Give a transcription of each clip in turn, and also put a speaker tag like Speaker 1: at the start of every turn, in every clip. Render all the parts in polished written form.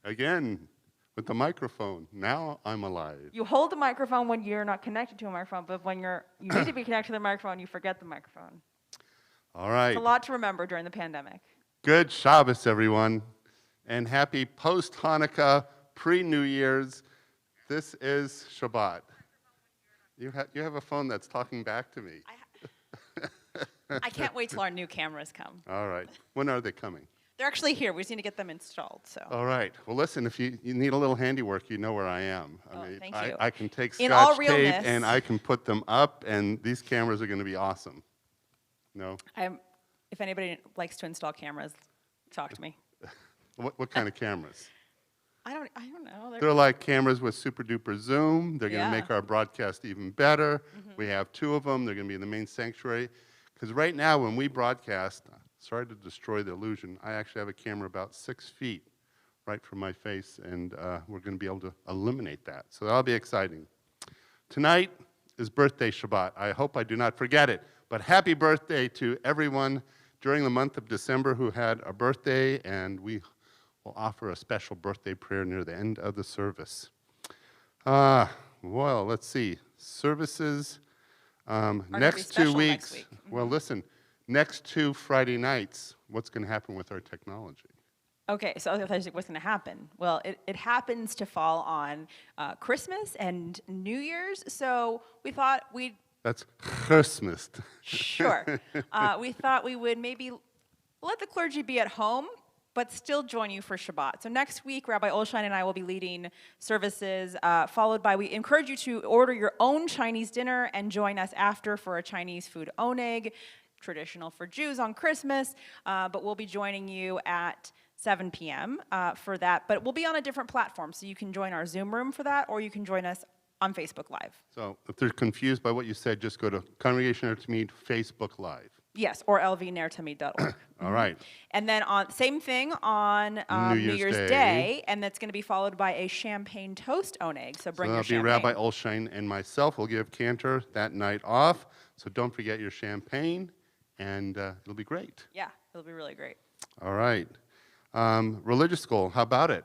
Speaker 1: again with the microphone. Now I'm alive.
Speaker 2: You hold the microphone when you're not connected to a microphone, but when you need to be connected to the microphone, you forget the microphone.
Speaker 1: All right.
Speaker 2: It's a lot to remember during the pandemic.
Speaker 1: Good Shabbos, everyone. And happy post-Hanukkah, pre-New Year's. This is Shabbat. You have a phone that's talking back to me.
Speaker 2: I can't wait till our new cameras come.
Speaker 1: All right. When are they coming?
Speaker 2: They're actually here. We just need to get them installed. So.
Speaker 1: All right. Well, listen, if you need a little handiwork, you know where I am.
Speaker 2: Thank you.
Speaker 1: I can take
Speaker 2: In all
Speaker 1: Scotch tape
Speaker 2: realness,
Speaker 1: and I can put them up, and these cameras are going to be awesome. No?
Speaker 2: If anybody likes to install cameras, talk to me.
Speaker 1: What kind of cameras?
Speaker 2: I don't know.
Speaker 1: They're like cameras with super duper zoom. They're going to
Speaker 2: Yeah.
Speaker 1: make our broadcast even better. We have 2 of them. They're going to be in the main sanctuary. Because right now when we broadcast, sorry to destroy the illusion, I actually have a camera about 6 feet right from my face, and we're going to be able to eliminate that. So that'll be exciting. Tonight is birthday Shabbat. I hope I do not forget it. But happy birthday to everyone during the month of December who had a birthday, and we will offer a special birthday prayer near the end of the service. Well, let's see. Services next 2 weeks.
Speaker 2: Next week.
Speaker 1: Well, listen, next 2 Friday nights, what's going to happen with our technology?
Speaker 2: Okay, so what's going to happen? Well, it happens to fall on Christmas and New Year's, so we thought we'd...
Speaker 1: That's Christmas.
Speaker 2: Sure. We thought we would maybe let the clergy be at home, but still join you for Shabbat. So next week, Rabbi Olshein and I will be leading services, followed by, we encourage you to order your own Chinese dinner and join us after for a Chinese food oneg, traditional for Jews on Christmas, but we'll be joining you at 7 p.m. For that. But we'll be on a different platform, so you can join our Zoom room for that, or you can join us on Facebook Live.
Speaker 1: So if they're confused by what you said, just go to Congregation Ner Tamid Facebook Live.
Speaker 2: Yes, or lvnertamid.org.
Speaker 1: All right.
Speaker 2: And then same thing on New Year's Day, and that's going to be followed by a champagne toast oneg. So bring your champagne.
Speaker 1: That'll be Rabbi Olshein and myself. We'll give Cantor that night off. So don't forget your champagne, and it'll be great.
Speaker 2: Yeah, it'll be really great.
Speaker 1: All right. Religious school, how about it?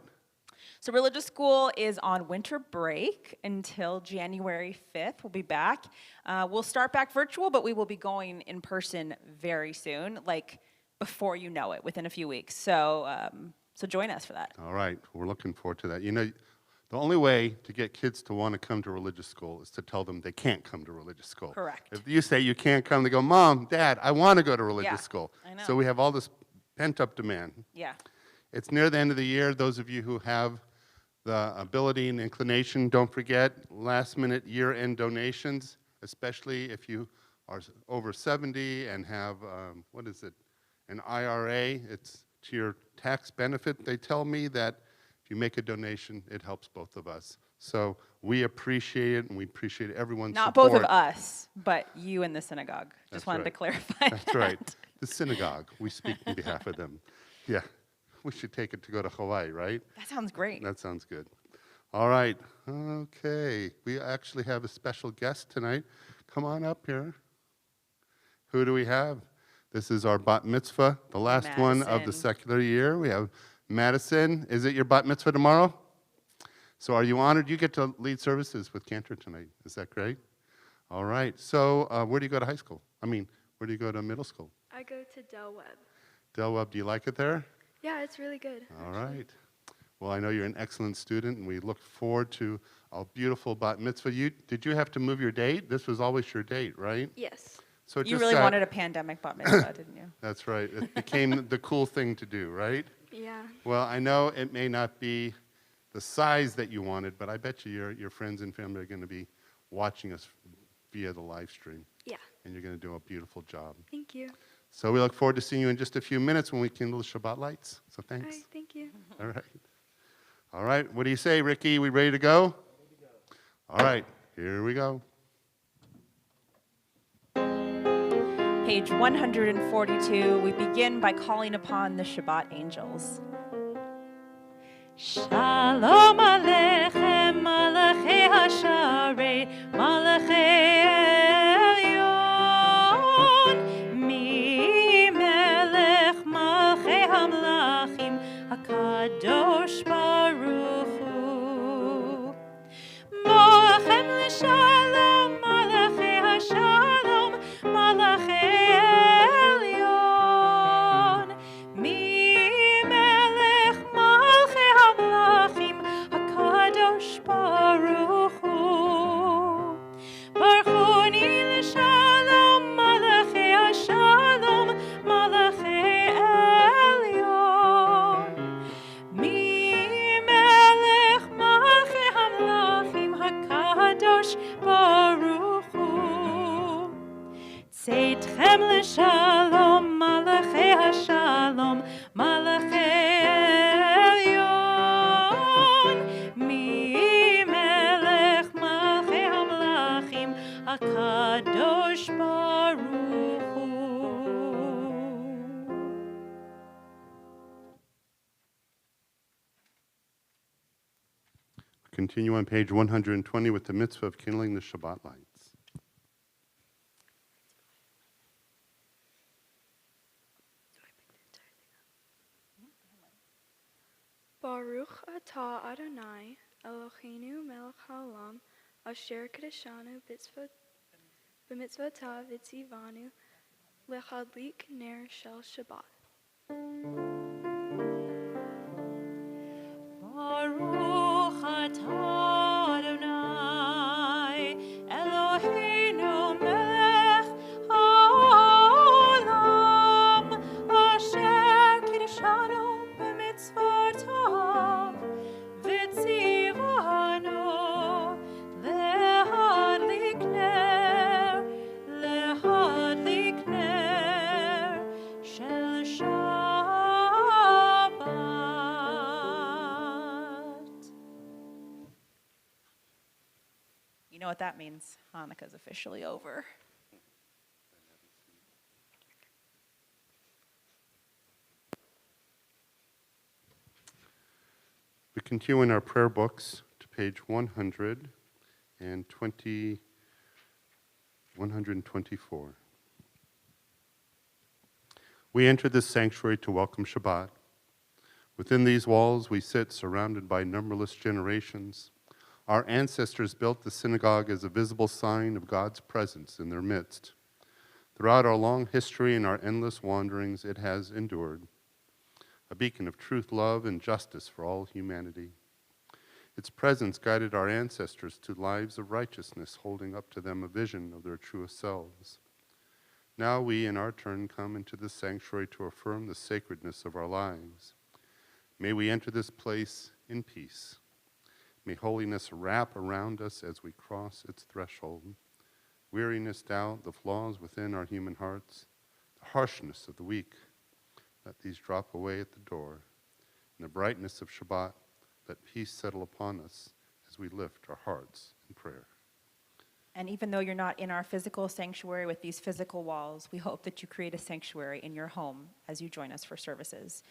Speaker 2: So religious school is on winter break until January 5th. We'll be back. We'll start back virtual, but we will be going in person very soon, like before you know it, within a few weeks. So join us for that.
Speaker 1: All right. We're looking forward to that. You know, the only way to get kids to want to come to religious school is to tell them they can't come to religious school.
Speaker 2: Correct.
Speaker 1: If you say you can't come, they go, Mom, Dad, I want to go to religious school.
Speaker 2: I know.
Speaker 1: So we have all this pent-up demand.
Speaker 2: Yeah.
Speaker 1: It's near the end of the year. Those of you who have the ability and inclination, don't forget last-minute year-end donations, especially if you are over 70 and have, an IRA. It's to your tax benefit. They tell me that if you make a donation, it helps both of us. So we appreciate it, and we appreciate everyone's
Speaker 2: Not
Speaker 1: support.
Speaker 2: both of us, but you and the synagogue. Just wanted to clarify
Speaker 1: That's
Speaker 2: that.
Speaker 1: right. The synagogue. We speak on behalf of them. Yeah. We should take it to go to Hawaii, right?
Speaker 2: That sounds great.
Speaker 1: That sounds good. All right. Okay. We actually have a special guest tonight. Come on up here. Who do we have? This is our bat mitzvah, the last one of the
Speaker 2: Madison.
Speaker 1: secular year. We have Madison. Is it your bat mitzvah tomorrow? So are you honored? You get to lead services with Cantor tonight. Is that great? All right. So where do you go to high school? Where do you go to middle school?
Speaker 3: I go to Del Webb.
Speaker 1: Del Webb, do you like it there?
Speaker 3: Yeah, it's really good.
Speaker 1: All right. Well, I know you're an excellent student, and we look forward to a beautiful bat mitzvah. Did you have to move your date? This was always your date, right?
Speaker 3: Yes.
Speaker 1: So it
Speaker 2: You
Speaker 1: just
Speaker 2: really
Speaker 1: got-
Speaker 2: wanted a pandemic bat mitzvah, didn't you?
Speaker 1: That's right. It became the cool thing to do, right?
Speaker 3: Yeah.
Speaker 1: Well, I know it may not be the size that you wanted, but I bet you your friends and family are going to be watching us via the live stream.
Speaker 3: Yeah.
Speaker 1: And you're going to do a beautiful job.
Speaker 3: Thank you.
Speaker 1: So we look forward to seeing you in just a few minutes when we kindle the Shabbat lights. So
Speaker 3: All
Speaker 1: thanks.
Speaker 3: right, thank you.
Speaker 1: All right. All right. What do you say, Ricky? We ready to go? Ready to go. All right. Here we go.
Speaker 2: Page 142, we begin by calling upon the Shabbat angels. Shalom Aleichem, Malachei Hasharei, Malachei Elyon, Mi Melech Malchei HaMelachim, HaKadosh Baruch Hashem l'shalom, Malachei Hashalom, Malachei Elyon, Mi Melech Malachei Hamlachim, HaKadosh Baruch Hu.
Speaker 1: Continue on page 120 with the mitzvah of kindling the Shabbat lights.
Speaker 3: Baruch atah Adonai, Eloheinu melech haolam, asher kadeshanu b'mitzvotav v'tzivanu, lechadlik ner shel Shabbat.
Speaker 2: Baruch atah Adonai, Eloheinu melech haolam, asher kiddushanu b'mitzvotav v'tzivanu, lehadlik ner shel Shabbat. You know what that means? Hanukkah's officially over.
Speaker 1: We continue in our prayer books to page 124. We enter this sanctuary to welcome Shabbat. Within these walls, we sit surrounded by numberless generations. Our ancestors built the synagogue as a visible sign of God's presence in their midst. Throughout our long history and our endless wanderings, it has endured, a beacon of truth, love, and justice for all humanity. Its presence guided our ancestors to lives of righteousness, holding up to them a vision of their truest selves. Now we, in our turn, come into this sanctuary to affirm the sacredness of our lives. May we enter this place in peace. May holiness wrap around us as we cross its threshold. Weariness, doubt, the flaws within our human hearts, the harshness of the weak, let these drop away at the door. In the brightness of Shabbat, let peace settle upon us as we lift our hearts in prayer.
Speaker 2: And even though you're not in our physical sanctuary with these physical walls, we hope that you create a sanctuary in your home as you join us for services.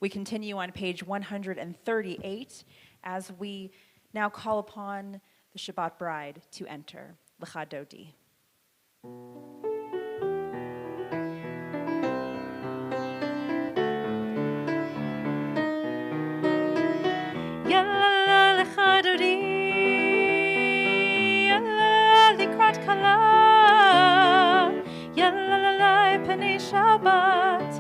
Speaker 2: We continue on page 138 as we now call upon the Shabbat bride to enter. Lecha Dodi. Yalla lecha Dodi, yalla likrat kala, yalla lalai penei Shabbat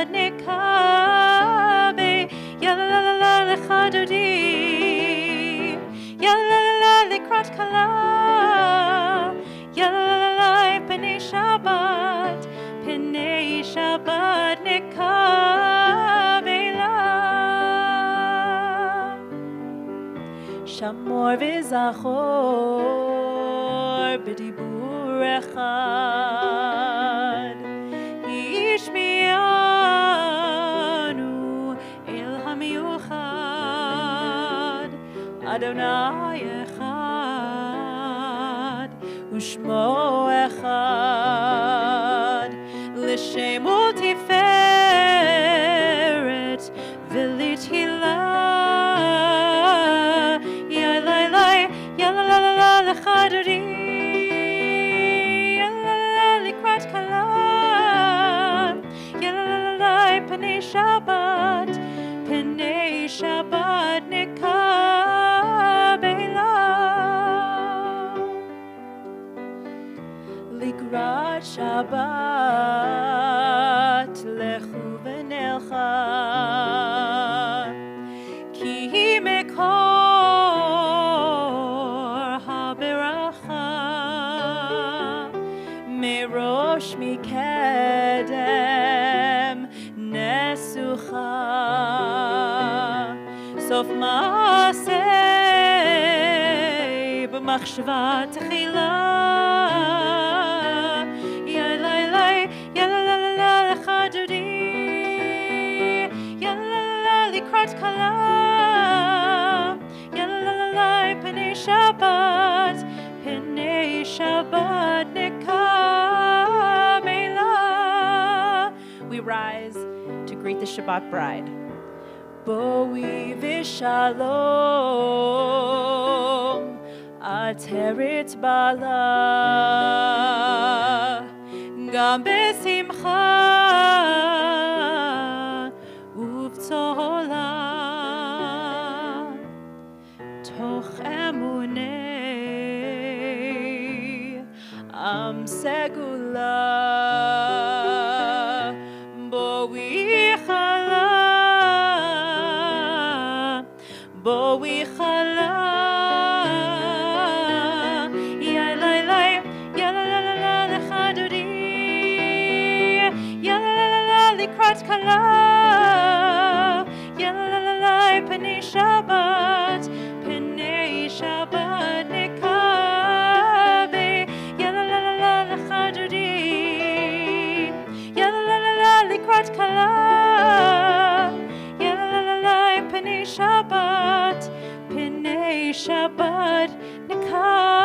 Speaker 2: nekabe, yalla lecha Dodi, yalla likrat kala, yalla lalai penei Shabbat nekabe la. Shamor v'zachor b'dibur echad, Yishmianu el hamiuchad, Adonai echad, Ushmo echad, L'shemo tiferet v'lithilah. Chadori, yalla likrat kala, yalla penei Shabbat nekabela. Likrat Shabbat lechu v'nelcha, ki mekor Rosh mikedem nesucha, sof maaseh b'machshava techila, kala. Yalalai P'nei Shabbat. P'nei Shabbat Nekabela. We rise to greet the Shabbat bride. Boi v'shalom ateret bala gam besimcha uvtzola toch emunei am segula boi chala boi chala ya la la ya la la la lechadodi ya la la la likrat kala ya la la la P'nei Shabbat nekabe ya la la la lechadodi ya la la la likrat kala P'nei Shabbat nekabela.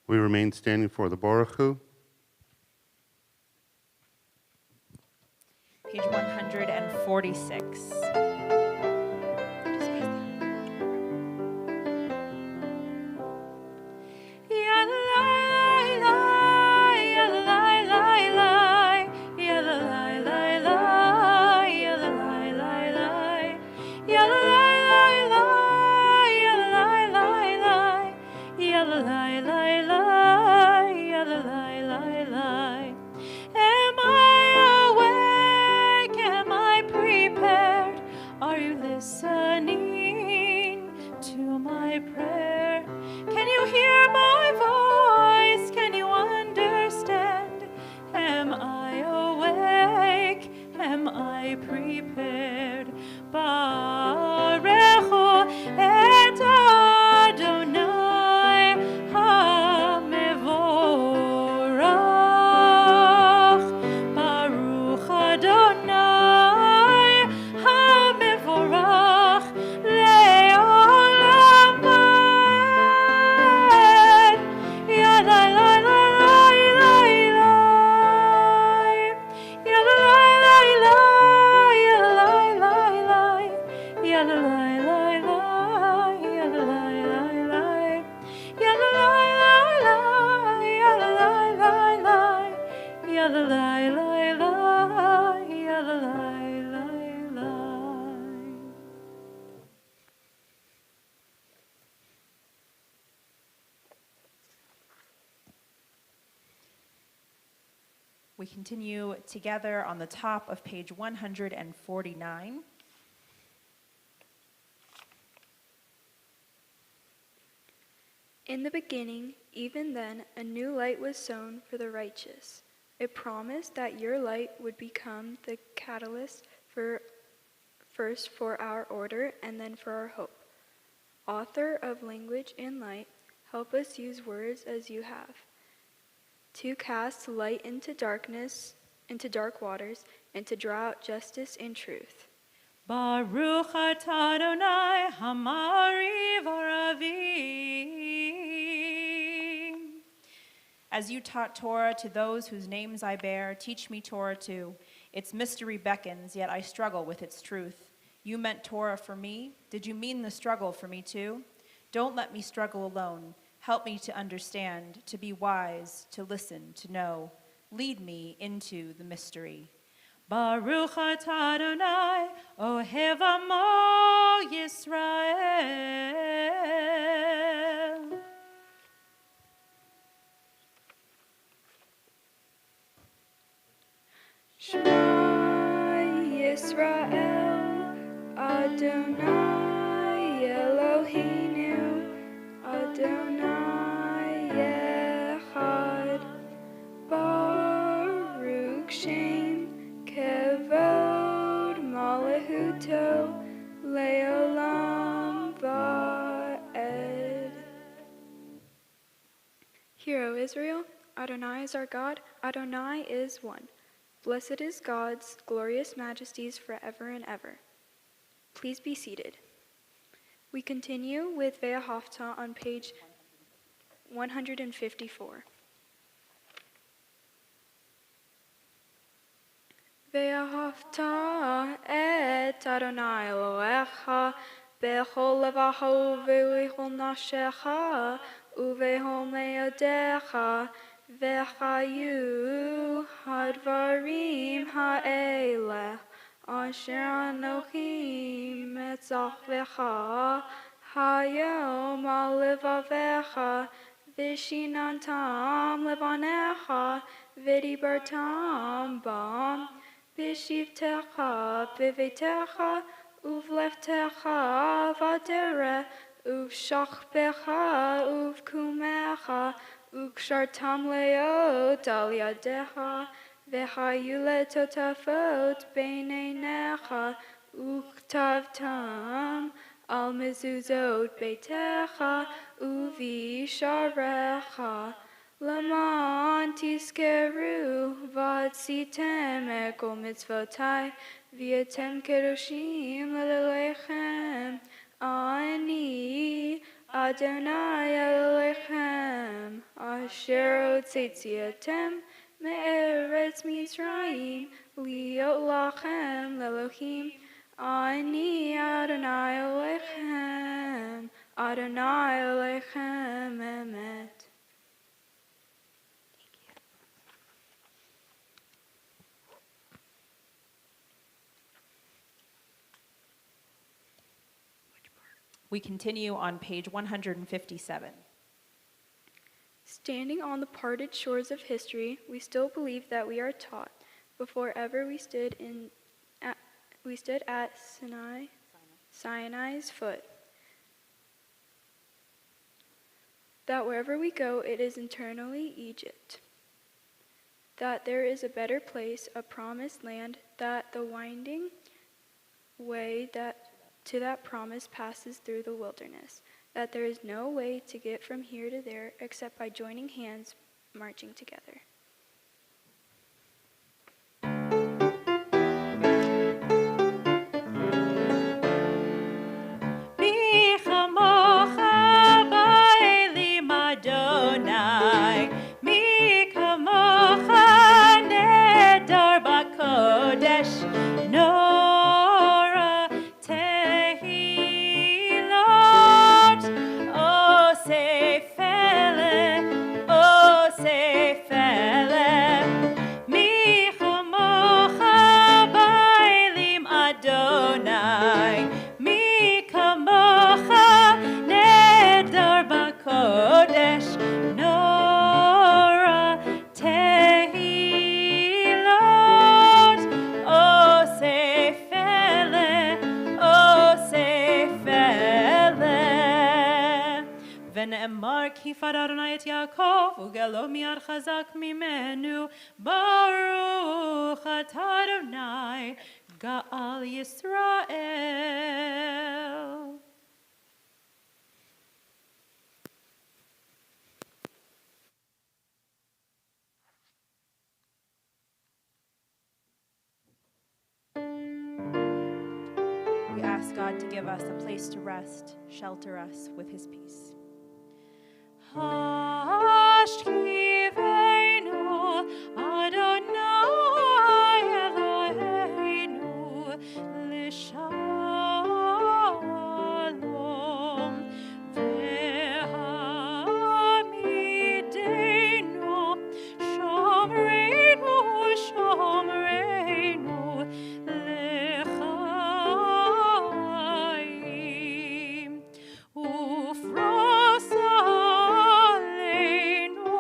Speaker 1: We remain standing for the Baruch Hu.
Speaker 2: Page 146. Am I awake? Am I prepared? Are you listening to my prayer? Can you hear my voice? Can you understand? Am I awake? Am I prepared? Barechu et Adonai HaMevorach. Baruch Adonai HaMevorach le'olam va'ed. Yadai lai lai lai lai. Yadai lai lai lai. Yadai lai lai. Yadai lai lai lai. Yadai lai lai lai. Yadai lai lai lai. Yadai lai lai lai. Yadai lai lai lai. Yadai lai lai lai. We continue together on the top of page 149.
Speaker 3: In the beginning, even then, a new light was sown for the righteous. It promised that your light would become the catalyst first for our order and then for our hope. Author of language and light, help us use words as you have, to cast light into darkness, into dark waters, and to draw out justice and truth.
Speaker 2: Baruch atah Adonai Hamari v'ravim. As you taught Torah to those whose names I bear, teach me Torah too. Its mystery beckons, yet I struggle with its truth. You meant Torah for me. Did you mean the struggle for me too? Don't let me struggle alone. Help me to understand, to be wise, to listen, to know. Lead me into the mystery. Baruch atah Adonai, Ohev Amo Yisrael.
Speaker 3: Shema Yisrael, Adonai Eloheinu, Adonai Echad, Baruch Shem Kevod Malachuto Leolam Va'ed. Hear, O Israel, Adonai is our God. Adonai is one. Blessed is God's glorious majesties forever and ever. Please be seated. We continue with Ve'ahavta on page 154. Ve'ahavta et Adonai Elohecha bechol levacho ve'chol nafshecha uve'chol me'odecha ve'chayu hadvarim ha'elech asher anochi metzachvecha hayom al levavecha vishinantam levanecha v'dibartam bam b'shivtecha b'veitecha uvleftecha v'adere uvshachbecha uvkumecha ukshartam leot al yadecha v'hayu letotafot beineinecha uktavtam al mezuzot beitecha uvisharecha Laman tiskeru v'atzitem ekol mitzvotai v'yatem kedoshim l'elechem ani Adonai Elohechem asher hotzitziatem me'eretz Mitzrayim liot lachem l'Elohim ani Adonai Elohechem Adonai Elohechem emet.
Speaker 2: We continue on page 157.
Speaker 3: Standing on the parted shores of history, we still believe that we are taught, before ever we stood at Sinai's foot, that wherever we go, it is eternally Egypt, that there is a better place, a promised land, that the winding way to that promise passes through the wilderness, that there is no way to get from here to there except by joining hands, marching together.
Speaker 4: ונאמר כי פר אדוני את יעקב וגאלו מיד חזק ממנו ברוך אתה אדוני גאל ישראל.
Speaker 2: We ask God to give us a place to rest, shelter us with his peace.
Speaker 4: Hashkivenu Adonai Eloheinu l'shalom ve'hamidenu shomreinu l'chaim ufros aleinu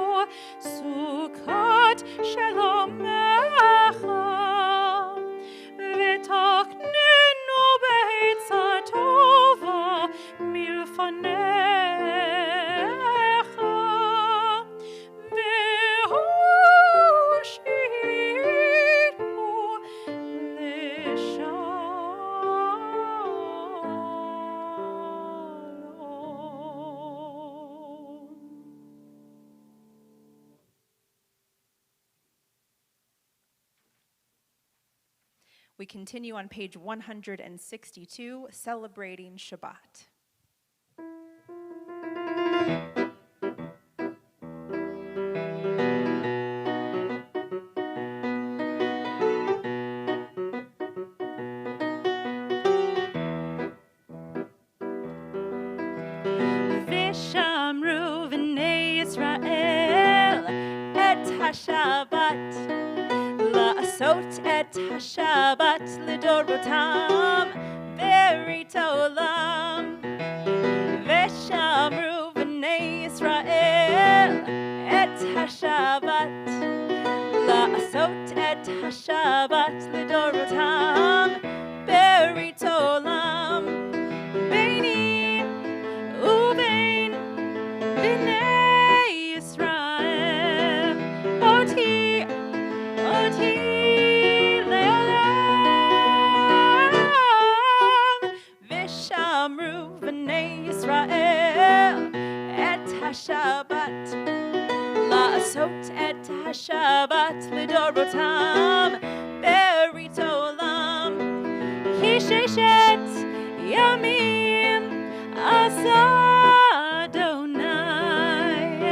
Speaker 2: We continue on page 162, celebrating Shabbat.
Speaker 4: ושמרו בני ישראל את השבת, לעשות את השבת לדורותם ברית עולם. ושמרו בני ישראל את השבת, לעשות את השבת לדורותם ברית עולם. ביני ובין בני ישראל, אותי לעולם. ושמרו בני ישראל את השבת, לעשות את השבת לדורותם ברית עולם. כי ששת ימים עשה אדוני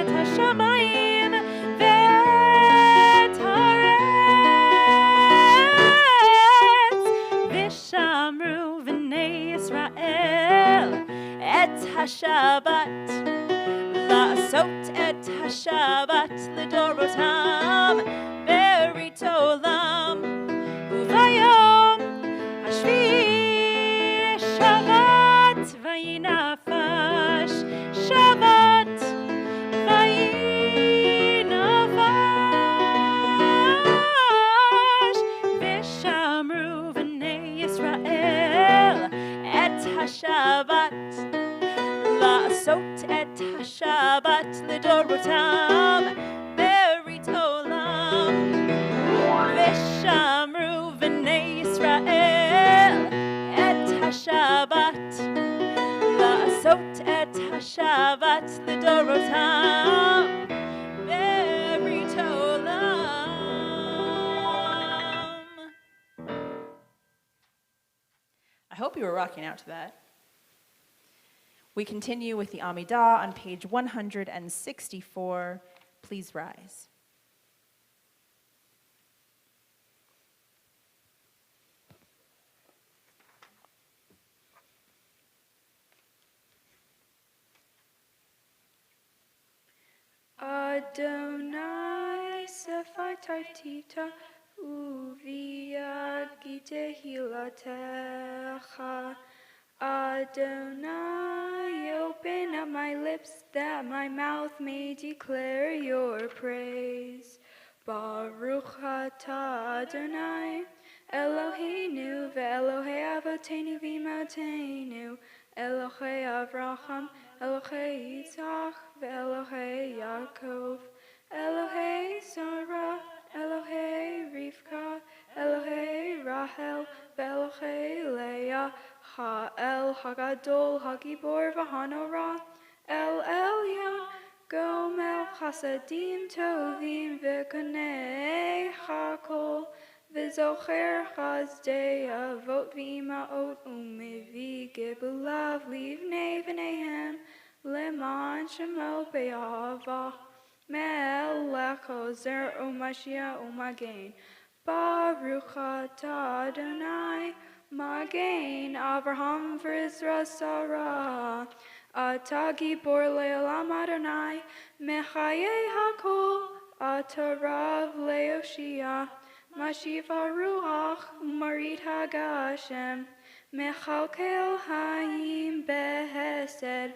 Speaker 4: את השמיים ואת הארץ. ושמרו בני ישראל את השבת, לעשות את השבת לדורותם ברית עולם. וביום השביעי שבת ויהי נפש, שבת ויהי נפש. ושמרו בני ישראל את השבת, לעשות את השבת לדורותם ברית עולם. ושמרו בני ישראל את השבת, לעשות את השבת לדורותם ברית עולם.
Speaker 2: I hope you were rocking out to that. We continue with the Amidah on page 164. Please rise.
Speaker 3: Adonai sefartita uviagite hilatecha. Adonai, open up my lips that my mouth may declare your praise. Baruch atah Adonai, Eloheinu ve'Elohei avoteinu v'imotenu, Elohei Avraham, Elohei Yitzchak ve'Elohei Yaakov, Elohei Sarah, Elohei Rivka, Elohei Rachel ve'Elohei Leah, Ha'el Hagadol Hagibor v'Hanora, El Elyon Gomel Chasadim Tovim v'Konei Hakol v'Zocher Chazdei Avot v'Imaot u'Mevi Gebulav Livnei v'Nehem Leman Shemo Be'ahava Melech Ozer u'Mashiach u'Magen Baruch atah Adonai Magen Avraham v'Isra Sarah Atah Gibor le'olam Adonai Mechayei hakol Atah Rav le'oshia Mashiv haruach Umarit hagashem Mechalkel hayim behesed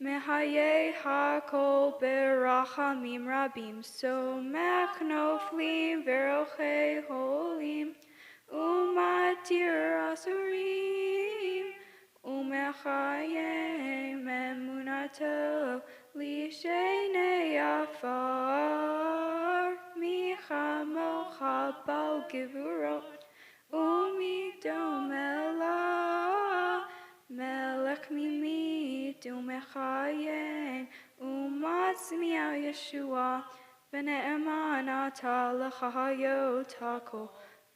Speaker 3: Mehayei hakol berachamim rabim Somech noflim verochei holim Umatir asurim Umechayim emunato Lishenei afar Michamocha bal gevurot Umidom Melech mimit Umechayen Umatzmiya Yeshua V'ne'eman ata l'chahayot hakol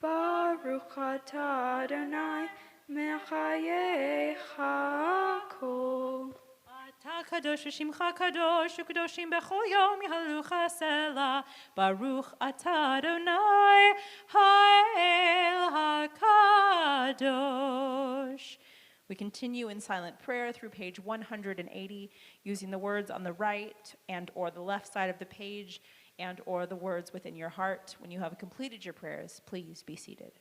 Speaker 3: Baruch atah Adonai mechayecha kol.
Speaker 4: אתה קדוש ושמך קדוש וקדושים בכל יום יהללוך סלע ברוך אתה אדוני האל הקדוש.
Speaker 2: We continue in silent prayer through page 180, using the words on the right and or the left side of the page and or the words within your heart. When you have completed your prayers, please be seated.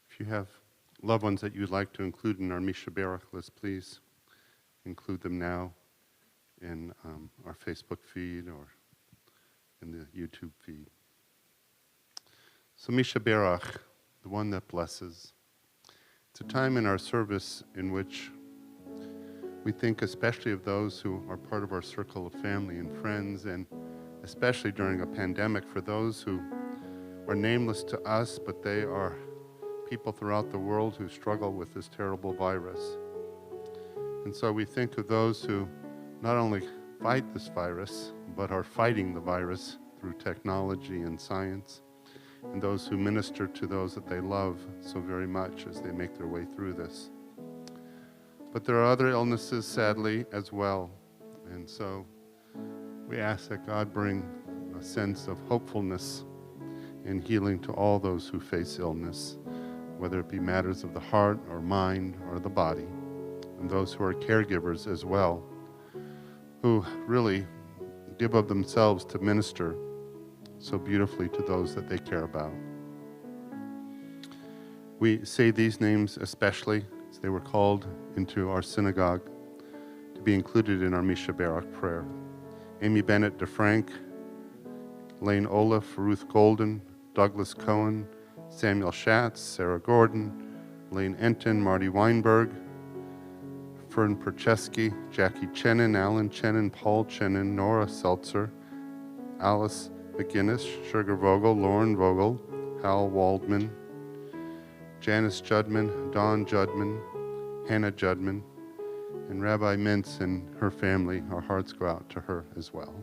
Speaker 1: If you have loved ones that you'd like to include in our Misha Berach list, please include them now in our Facebook feed or in the YouTube feed. So Misha Berach, the one that blesses. It's a time in our service in which we think especially of those who are part of our circle of family and friends, and especially during a pandemic for those who are nameless to us, but they are people throughout the world who struggle with this terrible virus. And so we think of those who not only fight this virus, but are fighting the virus through technology and science, and those who minister to those that they love so very much as they make their way through this. But there are other illnesses, sadly, as well. And so we ask that God bring a sense of hopefulness and healing to all those who face illness, whether it be matters of the heart or mind or the body, and those who are caregivers as well, who really give of themselves to minister so beautifully to those that they care about. We say these names especially as they were called into our synagogue to be included in our Misha Berach prayer. Amy Bennett DeFrank, Lane Olaf, Ruth Golden, Douglas Cohen, Samuel Schatz, Sarah Gordon, Lane Enton, Marty Weinberg, Fern Percheski, Jackie Chenin, Alan Chenin, Paul Chenin, Nora Seltzer, Alice McGinnis, Sugar Vogel, Lauren Vogel, Hal Waldman, Janice Judman, Dawn Judman, Hannah Judman, and Rabbi Mintz and her family. Our hearts go out to her as well.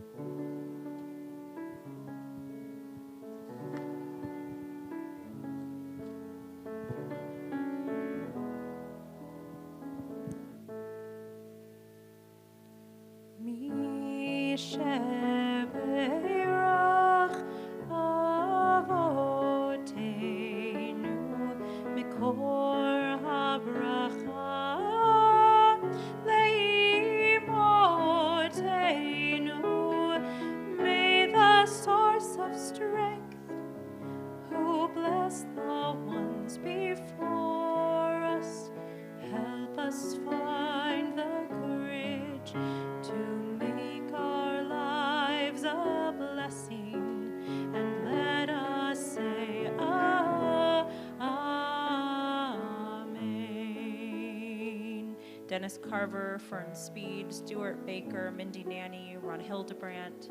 Speaker 2: Dennis Carver, Fern Speed, Stuart Baker, Mindy Nanny, Ron Hildebrandt,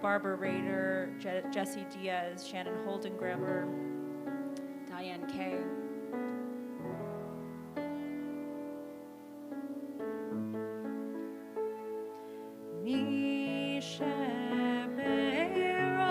Speaker 2: Barbara Rader, Jesse Diaz, Shannon Holdengrammer, Diane Kay.
Speaker 4: Misha Berach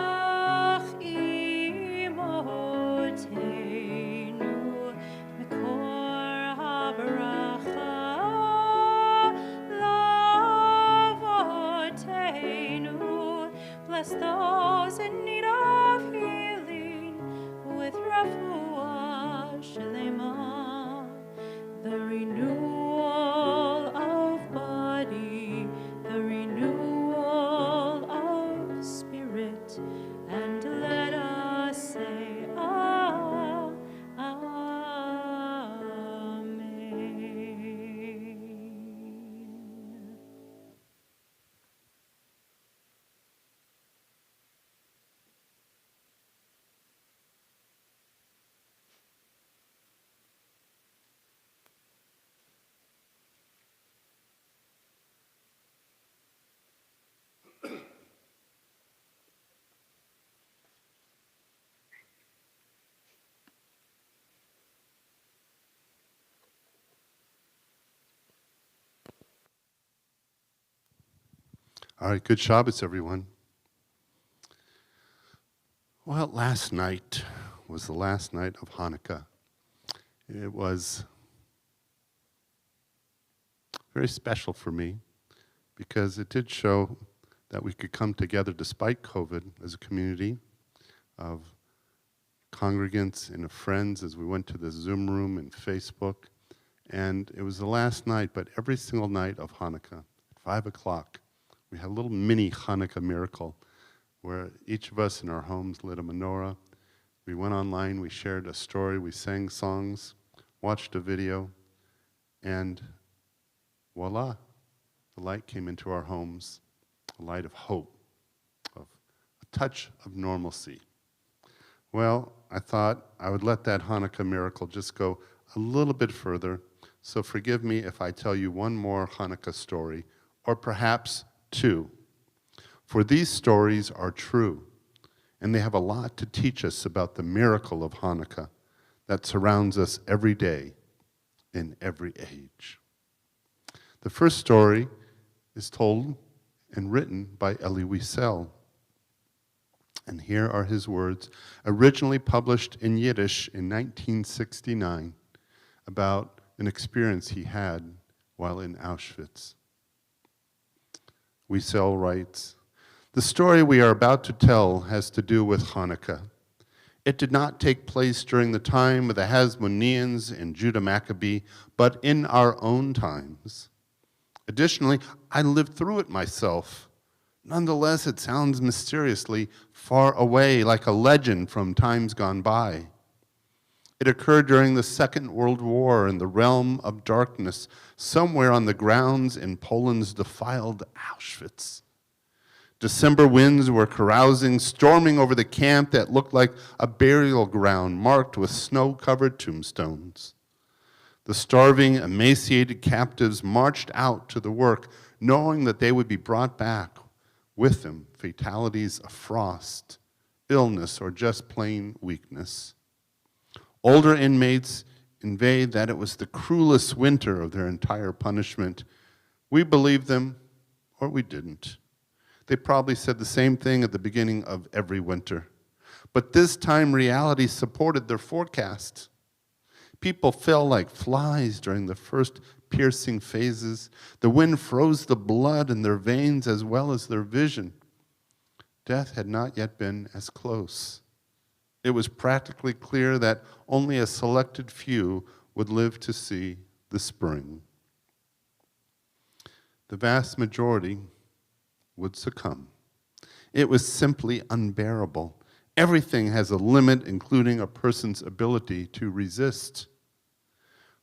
Speaker 1: All right, good Shabbos, everyone. Well, last night was the last night of Hanukkah. It was very special for me because it did show that we could come together despite COVID as a community of congregants and of friends as we went to the Zoom room and Facebook. And it was the last night, but every single night of Hanukkah, at 5 o'clock, we had a little mini Hanukkah miracle where each of us in our homes lit a menorah. We went online, we shared a story, we sang songs, watched a video, and voila, the light came into our homes, a light of hope, of a touch of normalcy. Well, I thought I would let that Hanukkah miracle just go a little bit further, so forgive me if I tell you one more Hanukkah story, or perhaps two. For these stories are true, and they have a lot to teach us about the miracle of Hanukkah that surrounds us every day in every age. The first story is told and written by Elie Wiesel. And here are his words, originally published in Yiddish in 1969, about an experience he had while in Auschwitz. Wiesel writes, "The story we are about to tell has to do with Hanukkah. It did not take place during the time of the Hasmoneans and Judah Maccabee, but in our own times. Additionally, I lived through it myself. Nonetheless, it sounds mysteriously far away, like a legend from times gone by. It occurred during the Second World War in the realm of darkness, somewhere on the grounds in Poland's defiled Auschwitz. December winds were carousing, storming over the camp that looked like a burial ground marked with snow-covered tombstones. The starving, emaciated captives marched out to the work, knowing that they would be brought back with them fatalities of frost, illness, or just plain weakness. Older inmates inveighed that it was the cruelest winter of their entire punishment. We believed them, or we didn't. They probably said the same thing at the beginning of every winter. But this time reality supported their forecast. People fell like flies during the first piercing phases. The wind froze the blood in their veins as well as their vision. Death had not yet been as close. It was practically clear that only a selected few would live to see the spring. The vast majority would succumb. It was simply unbearable. Everything has a limit, including a person's ability to resist.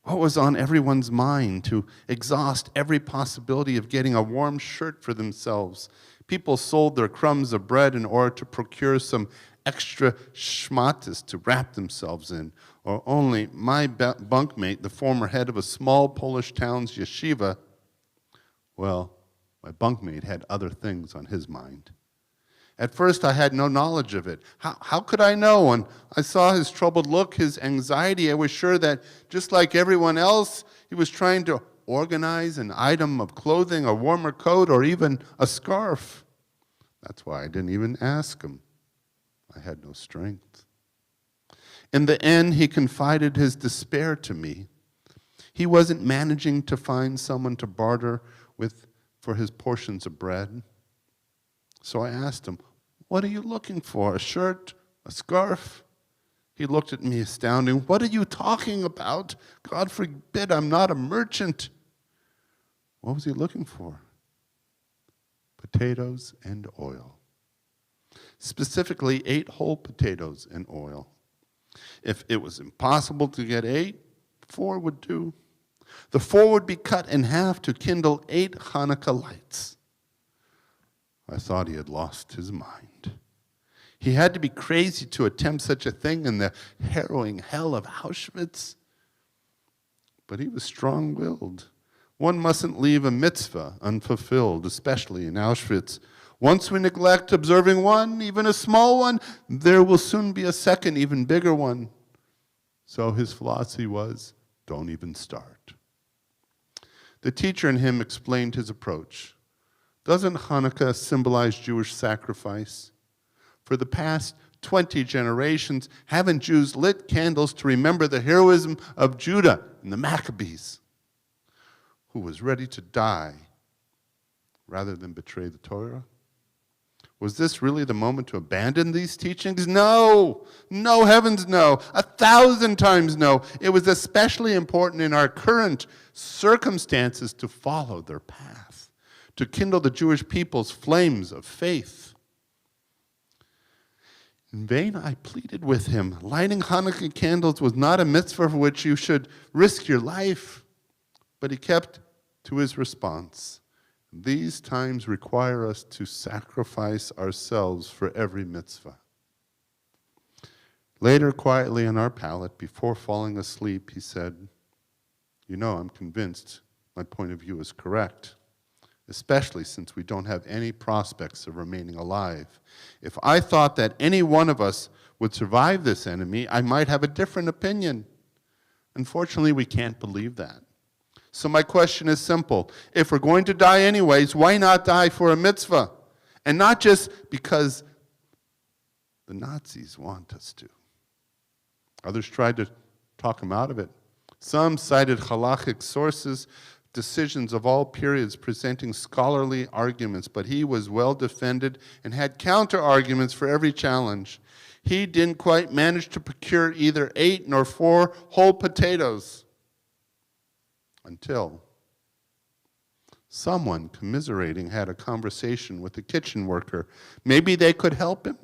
Speaker 1: What was on everyone's mind? To exhaust every possibility of getting a warm shirt for themselves. People sold their crumbs of bread in order to procure some extra schmattes to wrap themselves in. Or only my bunkmate, the former head of a small Polish town's yeshiva, well, my bunkmate had other things on his mind. At first, I had no knowledge of it. How could I know? When I saw his troubled look, his anxiety, I was sure that just like everyone else, he was trying to organize an item of clothing, a warmer coat, or even a scarf. That's why I didn't even ask him. I had no strength. In the end, he confided his despair to me. He wasn't managing to find someone to barter with for his portions of bread. So I asked him, "What are you looking for? A shirt? A scarf?" He looked at me astounded. "What are you talking about? God forbid, I'm not a merchant." What was he looking for? Potatoes and oil. Specifically, 8 whole potatoes and oil. If it was impossible to get 8, 4 would do. The 4 would be cut in half to kindle 8 Hanukkah lights. I thought he had lost his mind. He had to be crazy to attempt such a thing in the harrowing hell of Auschwitz. But he was strong-willed. One mustn't leave a mitzvah unfulfilled, especially in Auschwitz. Once we neglect observing one, even a small one, there will soon be a second, even bigger one. So his philosophy was, don't even start. The teacher in him explained his approach. Doesn't Hanukkah symbolize Jewish sacrifice? For the past 20 generations, haven't Jews lit candles to remember the heroism of Judah and the Maccabees, who was ready to die rather than betray the Torah? Was this really the moment to abandon these teachings? No, no, heavens no, 1,000 times no. It was especially important in our current circumstances to follow their path, to kindle the Jewish people's flames of faith. In vain I pleaded with him. Lighting Hanukkah candles was not a mitzvah for which you should risk your life. But he kept to his response. These times require us to sacrifice ourselves for every mitzvah. Later, quietly on our pallet, before falling asleep, he said, "You know, I'm convinced my point of view is correct, especially since we don't have any prospects of remaining alive. If I thought that any one of us would survive this enemy, I might have a different opinion. Unfortunately, we can't believe that. So my question is simple. If we're going to die anyways, why not die for a mitzvah? And not just because the Nazis want us to." Others tried to talk him out of it. Some cited halachic sources, decisions of all periods presenting scholarly arguments, but he was well defended and had counter-arguments for every challenge. He didn't quite manage to procure either 8 nor 4 whole potatoes until someone commiserating had a conversation with a kitchen worker. Maybe they could help him.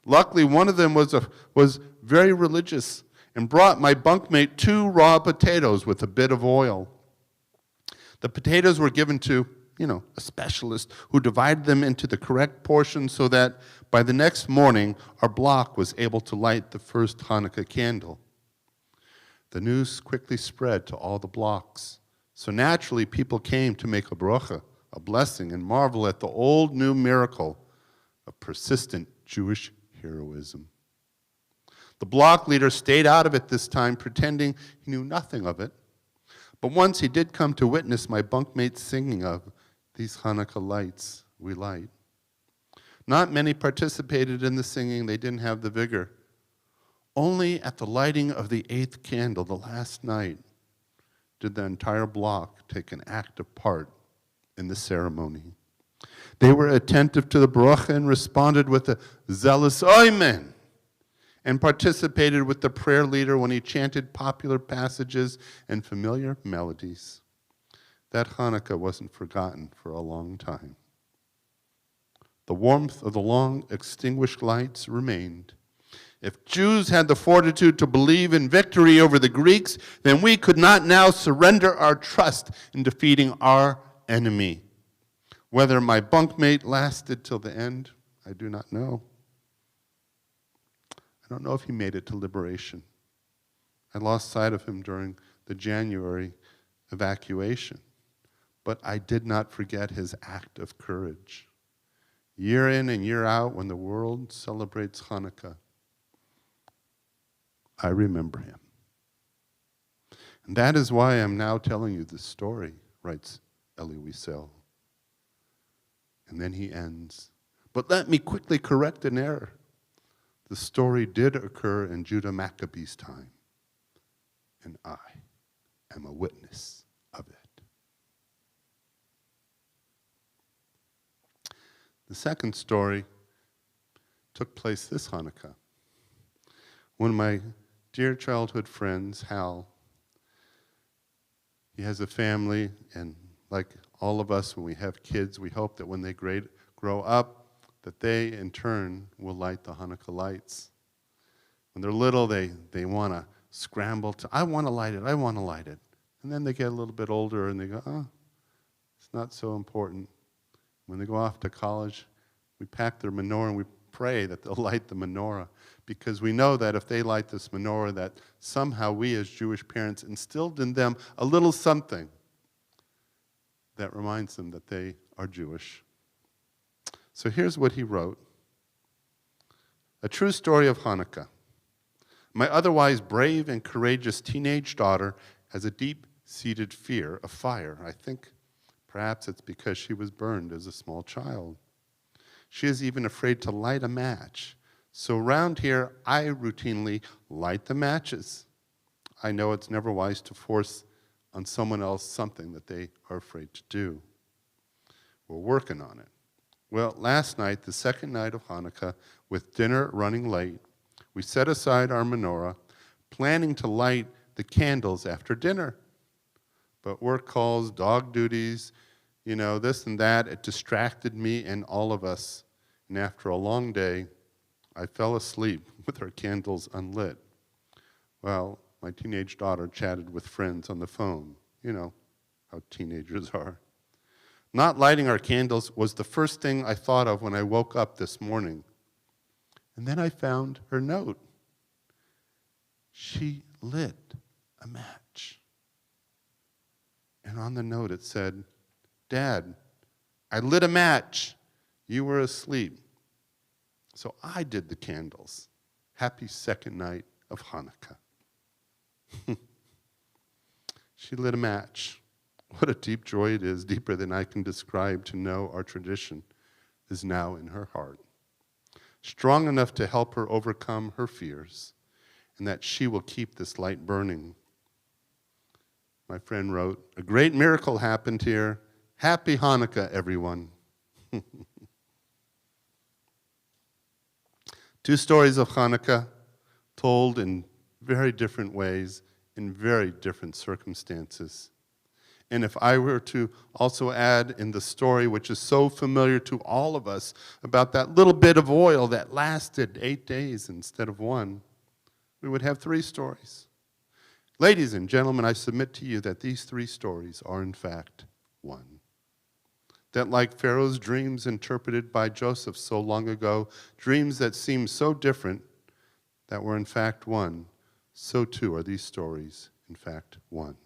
Speaker 1: Luckily, one of them was very religious and brought my bunkmate 2 raw potatoes with a bit of oil. The potatoes were given to, a specialist who divided them into the correct portions so that by the next morning, our block was able to light the first Hanukkah candle. The news quickly spread to all the blocks. So naturally, people came to make a bracha, a blessing, and marvel at the old new miracle of persistent Jewish heroism. The block leader stayed out of it this time, pretending he knew nothing of it. But once he did come to witness my bunkmate's singing of "These Hanukkah lights we light." Not many participated in the singing. They didn't have the vigor. Only at the lighting of the 8th candle, the last night, did the entire block take an active part in the ceremony. They were attentive to the bracha and responded with a zealous "Amen," and participated with the prayer leader when he chanted popular passages and familiar melodies. That Hanukkah wasn't forgotten for a long time. The warmth of the long extinguished lights remained. If Jews had the fortitude to believe in victory over the Greeks, then we could not now surrender our trust in defeating our enemy. Whether my bunkmate lasted till the end, I do not know. I don't know if he made it to liberation. I lost sight of him during the January evacuation, but I did not forget his act of courage. Year in and year out, when the world celebrates Hanukkah, I remember him. And that is why I'm now telling you this story, writes Elie Wiesel. And then he ends, "But let me quickly correct an error. The story did occur in Judah Maccabee's time, and I am a witness of it." The second story took place this Hanukkah. One of my dear childhood friends, Hal, he has a family, and like all of us, when we have kids, we hope that when they grow up, that they, in turn, will light the Hanukkah lights. When they're little, they want to scramble to, "I want to light it, I want to light it." And then they get a little bit older, and they go, "Oh, it's not so important." When they go off to college, we pack their menorah, and we pray that they'll light the menorah, because we know that if they light this menorah, that somehow we as Jewish parents instilled in them a little something that reminds them that they are Jewish. So here's what he wrote. A true story of Hanukkah. My otherwise brave and courageous teenage daughter has a deep-seated fear of fire. I think Perhaps it's because she was burned as a small child. She is even afraid to light a match. So around here, I routinely light the matches. I know it's never wise to force on someone else something that they are afraid to do. We're working on it. Well, last night, the second night of Hanukkah, with dinner running late, we set aside our menorah, planning to light the candles after dinner. But work calls, dog duties, this and that, it distracted me and all of us. And after a long day, I fell asleep with our candles unlit. Well, my teenage daughter chatted with friends on the phone. You know how teenagers are. Not lighting our candles was the first thing I thought of when I woke up this morning. And then I found her note. She lit a match. And on the note it said, "Dad, I lit a match. You were asleep. So I did the candles. Happy second night of Hanukkah." She lit a match. What a deep joy it is, deeper than I can describe, to know our tradition is now in her heart. Strong enough to help her overcome her fears, and that she will keep this light burning. My friend wrote, "A great miracle happened here. Happy Hanukkah, everyone." 2 stories of Hanukkah told in very different ways, in very different circumstances. And if I were to also add in the story, which is so familiar to all of us, about that little bit of oil that lasted 8 days instead of 1, we would have 3 stories. Ladies and gentlemen, I submit to you that these 3 stories are in fact 1. That like Pharaoh's dreams interpreted by Joseph so long ago, dreams that seemed so different that were in fact 1, so too are these stories in fact 1.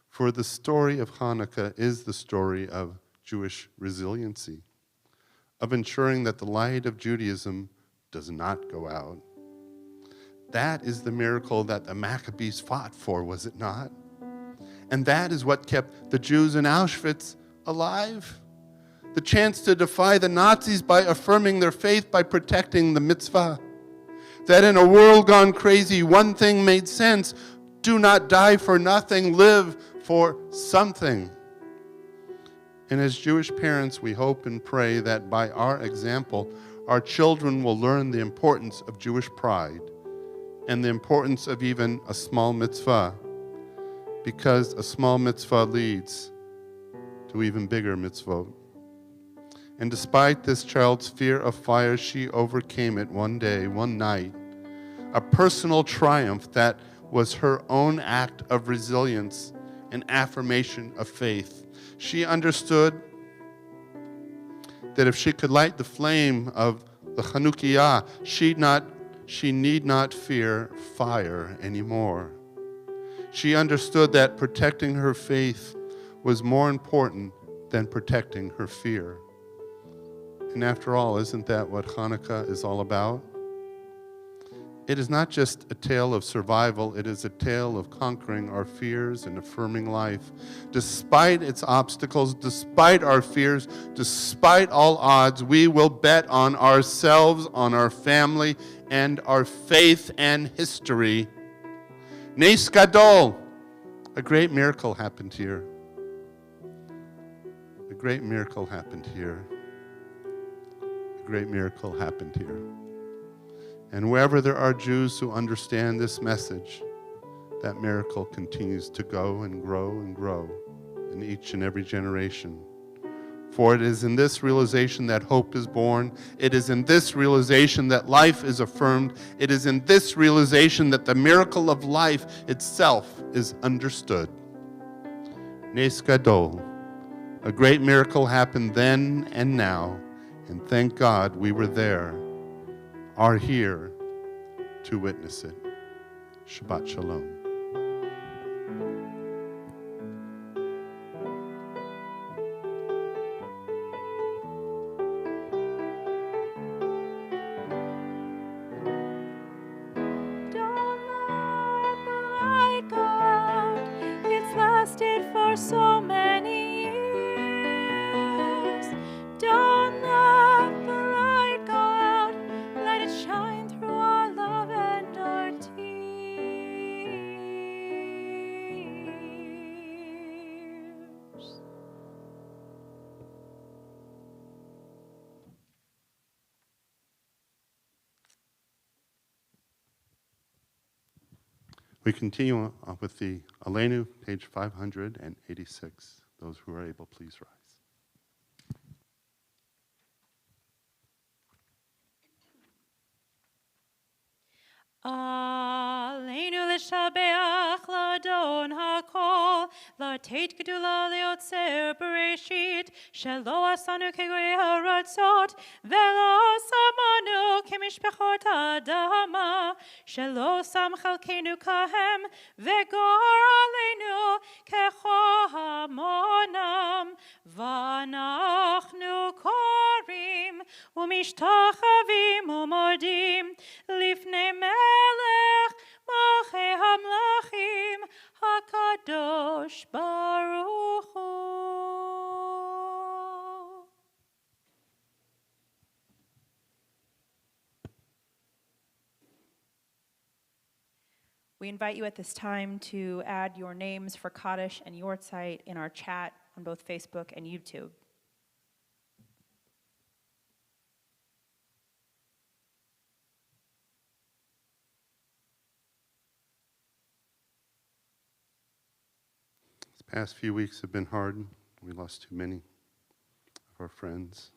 Speaker 1: For the story of Hanukkah is the story of Jewish resiliency, of ensuring that the light of Judaism does not go out. That is the miracle that the Maccabees fought for, was it not? And that is what kept the Jews in Auschwitz alive. The chance to defy the Nazis by affirming their faith, by protecting the mitzvah. That in a world gone crazy, one thing made sense: do not die for nothing, live for something. And as Jewish parents, we hope and pray that by our example, our children will learn the importance of Jewish pride and the importance of even a small mitzvah, because a small mitzvah leads to even bigger mitzvot. And despite this child's fear of fire, she overcame it one day, one night. A personal triumph that was her own act of resilience and affirmation of faith. She understood that if she could light the flame of the Chanukiah, she need not fear fire anymore. She understood that protecting her faith was more important than protecting her fear. And after all, isn't that what Hanukkah is all about? It is not just a tale of survival, it is a tale of conquering our fears and affirming life. Despite its obstacles, despite our fears, despite all odds, we will bet on ourselves, on our family, and our faith and history. Nes Gadol, a great miracle happened here. A great miracle happened here. A great miracle happened here. And wherever there are Jews who understand this message, that miracle continues to go and grow and grow in each and every generation. For it is in this realization that hope is born. It is in this realization that life is affirmed. It is in this realization that the miracle of life itself is understood. Nes Gadol, a great miracle happened then and now, and thank God we were there, are here to witness it. Shabbat Shalom.
Speaker 4: Don't let the light go out. It's lasted for so many shine through our love and our tears.
Speaker 1: We continue with the Aleinu, page 586. Those who are able, please rise.
Speaker 4: Aleinu l'shabeach l'adon hakol, l'teit gedula leotzer bereshit, shelo asanu kegoy haratzot, velo samanu kemishpechot adama, shelo sam chalkenu kahem, vegor aleinu kecho hamonam, vanachnu korim, umishtachavim umodim, lifnei melech malchei hamlachim hakadosh baruch hu.
Speaker 2: We invite you at this time to add your names for Kaddish and Yortzeit in our chat on both Facebook and YouTube.
Speaker 1: These past few weeks have been hard. We lost too many of our friends,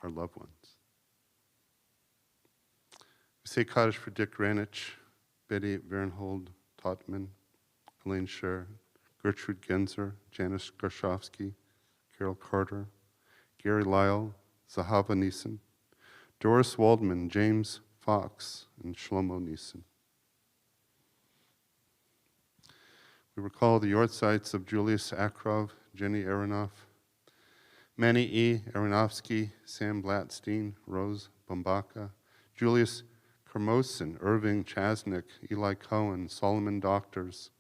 Speaker 1: our loved ones. We say Kaddish for Dick Ranich, Betty Vernhold Totman, Elaine Scher, Gertrude Genzer, Janice Garshofsky, Carol Carter, Gary Lyle, Zahava Neeson, Doris Waldman, James Fox, and Shlomo Neeson. We recall the Yortzites of Julius Akrov, Jenny Aronoff, Manny E. Aronofsky, Sam Blatstein, Rose Bombaka, Julius Kermosin, Irving Chasnick, Eli Cohen, Solomon Doctors,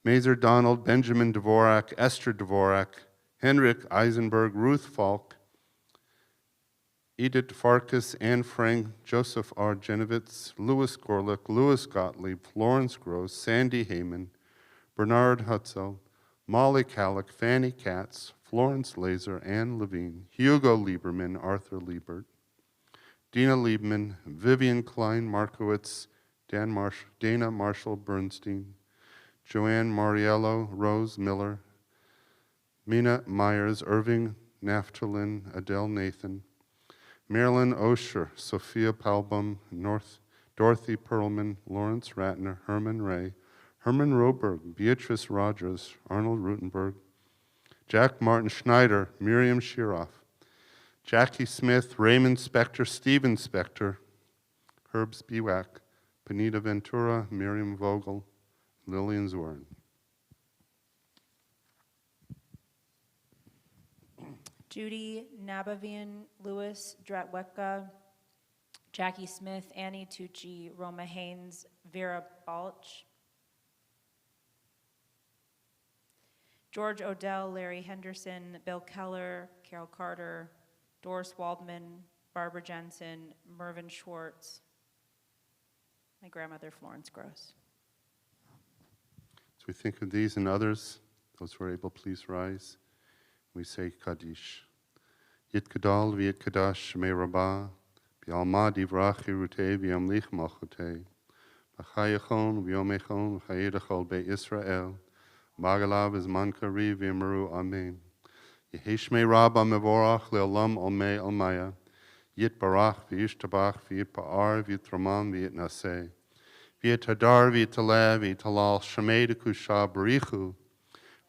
Speaker 1: Mazer Donald, Benjamin Dvorak, Esther Dvorak, Henrik Eisenberg, Ruth Falk, Edith Farkas, Anne Frank, Joseph R. Genovitz, Louis Gorlick, Louis Gottlieb, Florence Gross, Sandy Heyman, Bernard Hutzel, Molly Kallick, Fanny Katz, Florence Laser, Anne Levine, Hugo Lieberman, Arthur Liebert, Dina Liebman, Vivian Klein Markowitz, Dana Marshall Bernstein, Joanne Mariello, Rose Miller, Mina Myers, Irving Naftalin, Adele Nathan, Marilyn Osher, Sophia Palbum, Dorothy Perlman, Lawrence Ratner, Herman Ray, Herman Roberg, Beatrice Rogers, Arnold Rutenberg, Jack Martin Schneider, Miriam Shiroff, Jackie Smith, Raymond Spector, Stephen Spector, Herb Spiewak, Benita Ventura, Miriam Vogel, Lillian Zorin.
Speaker 2: Judy Nabavian, Louis Dratwecka, Jackie Smith, Annie Tucci, Roma Haynes, Vera Balch, George Odell, Larry Henderson, Bill Keller, Carol Carter, Doris Waldman, Barbara Jensen, Mervyn Schwartz, my grandmother Florence Gross.
Speaker 1: As we think of these and others, those who are able, please rise. We say Kaddish. Yit Kadal v'yit Kadash Shemei Rabbah, B'alma divrach Hirutei v'yamlich malchutei, B'chayachon v'yomechon v'chayidachol be'Yisrael, Magalav izman kariv v'yamaru amen. Yeheshmei Rabba mevorach le'olam olmei olmaya, Yit barach v'yishtabach v'yit ba'ar v'yit raman v'yit naseh, v'yit hadar v'yit taleh v'yit halal Shemei dekusha barichu,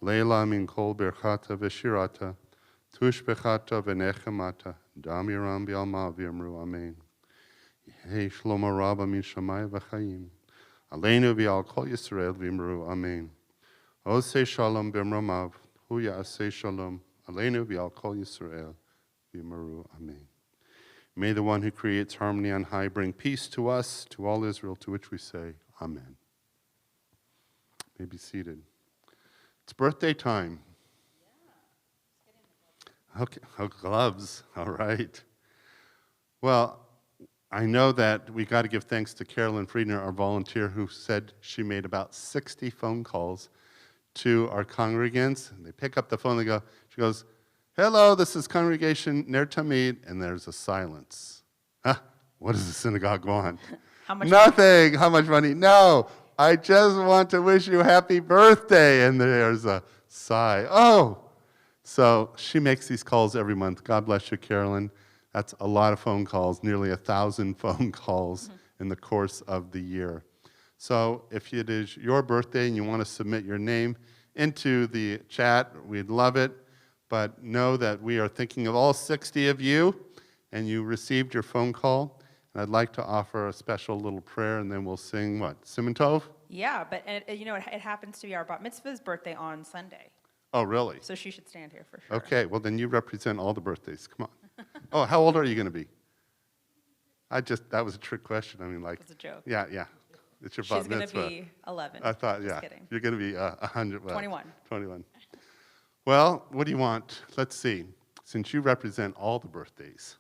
Speaker 1: Leila min kol berchata v'shirata, tush bechata v'nechemata, dam yiram b'alma v'yamru amen. Yehei shlomo rabba min shamay v'chayim, aleinu v'al kol Yisrael v'yamru amen. Oseh shalom b'mramav, hu ya'aseh shalom, aleinu v'al kol Yisrael v'yamru amen. May the one who creates harmony on high bring peace to us, to all Israel, to which we say, amen. You may be seated. It's birthday time. Okay, oh, gloves, all right. Well, I know that we got to give thanks to Carolyn Friedner, our volunteer, who said she made about 60 phone calls to our congregants. And they pick up the phone, she goes, "Hello, this is Congregation Ner Tamid," and there's a silence. Huh? What does the synagogue want?
Speaker 2: How much?
Speaker 1: Nothing. How much money? No. I just want to wish you happy birthday. And there's a sigh. Oh. So she makes these calls every month. God bless you, Carolyn. That's a lot of phone calls, nearly 1,000 phone calls in the course of the year. So if it is your birthday and you want to submit your name into the chat, we'd love it. But know that we are thinking of all 60 of you, and you received your phone call. And I'd like to offer a special little prayer, and then we'll sing what? Simon Tov?
Speaker 2: Yeah, but it happens to be our bat mitzvah's birthday on Sunday.
Speaker 1: Oh, really?
Speaker 2: So she should stand here for sure.
Speaker 1: Okay, well, then you represent all the birthdays. Come on. Oh, how old are you going to be? That was a trick question. I mean, like.
Speaker 2: It was a joke.
Speaker 1: Yeah, yeah. It's your
Speaker 2: She's
Speaker 1: bat
Speaker 2: going
Speaker 1: mitzvah.
Speaker 2: to be 11.
Speaker 1: I thought,
Speaker 2: Just
Speaker 1: yeah.
Speaker 2: kidding.
Speaker 1: You're going to be 100. Well,
Speaker 2: 21.
Speaker 1: 21. Well, what do you want? Let's see. Since you represent all the birthdays,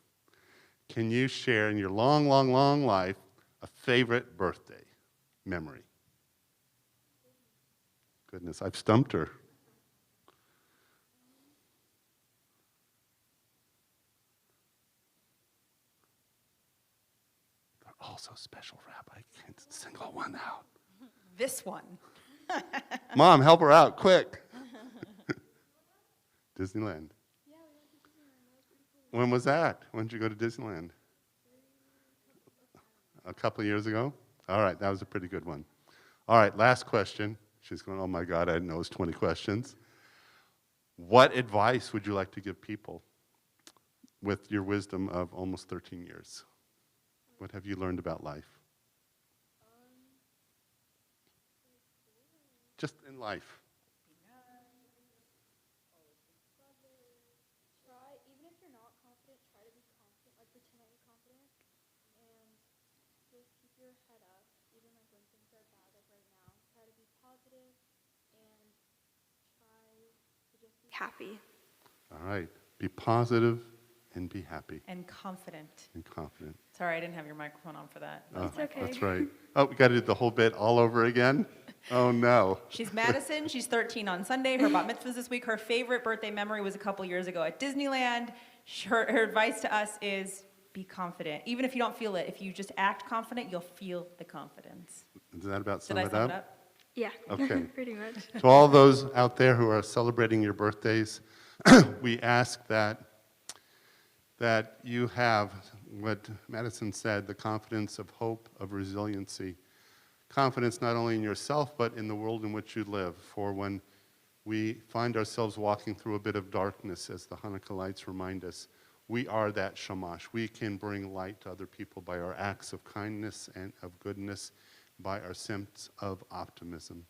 Speaker 1: can you share in your long, long, long life a favorite birthday memory? Goodness, I've stumped her. They're all so special, Rabbi. I can't single one out.
Speaker 2: This one.
Speaker 1: Mom, help her out, quick. Disneyland. When was that? When did you go to Disneyland? A couple of years ago? All right, that was a pretty good one. All right, last question. She's going, oh my God, I didn't know it was 20 questions. What advice would you like to give people with your wisdom of almost 13 years? What have you learned about life? Just in life.
Speaker 3: Even if you're not confident, try to be confident, like pretend that you're confident, and just keep your head up, even like when things are bad, like right now. Try to be positive and try to just be happy.
Speaker 1: All right, be positive and be happy
Speaker 2: And confident.
Speaker 1: and confident.
Speaker 2: Sorry, I didn't have your microphone on for that.
Speaker 1: Oh,
Speaker 3: It's okay.
Speaker 1: that's right. Oh, we got to do the whole bit all over again? Oh, no.
Speaker 2: She's Madison. She's 13 on Sunday. Her bat mitzvah's this week. Her favorite birthday memory was a couple years ago at Disneyland. Her advice to us is be confident. Even if you don't feel it, if you just act confident, you'll feel the confidence.
Speaker 1: Is that about
Speaker 2: Did
Speaker 1: sum
Speaker 2: I
Speaker 1: it
Speaker 2: sum
Speaker 1: up?
Speaker 2: it up?
Speaker 3: Yeah.
Speaker 1: Okay.
Speaker 3: Pretty much.
Speaker 1: To all those out there who are celebrating your birthdays, we ask that you have what Madison said, the confidence of hope, of resiliency. Confidence not only in yourself, but in the world in which you live. For when we find ourselves walking through a bit of darkness, as the Hanukkah lights remind us, we are that shamash. We can bring light to other people by our acts of kindness and of goodness, by our sense of optimism.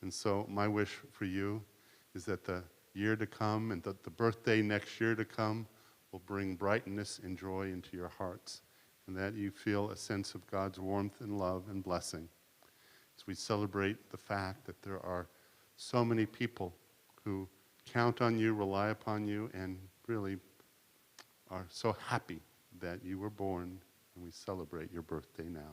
Speaker 1: And so my wish for you is that the year to come and that the birthday next year to come will bring brightness and joy into your hearts, and that you feel a sense of God's warmth and love and blessing. As we celebrate the fact that there are so many people who count on you, rely upon you, and really are so happy that you were born, and we celebrate your birthday now.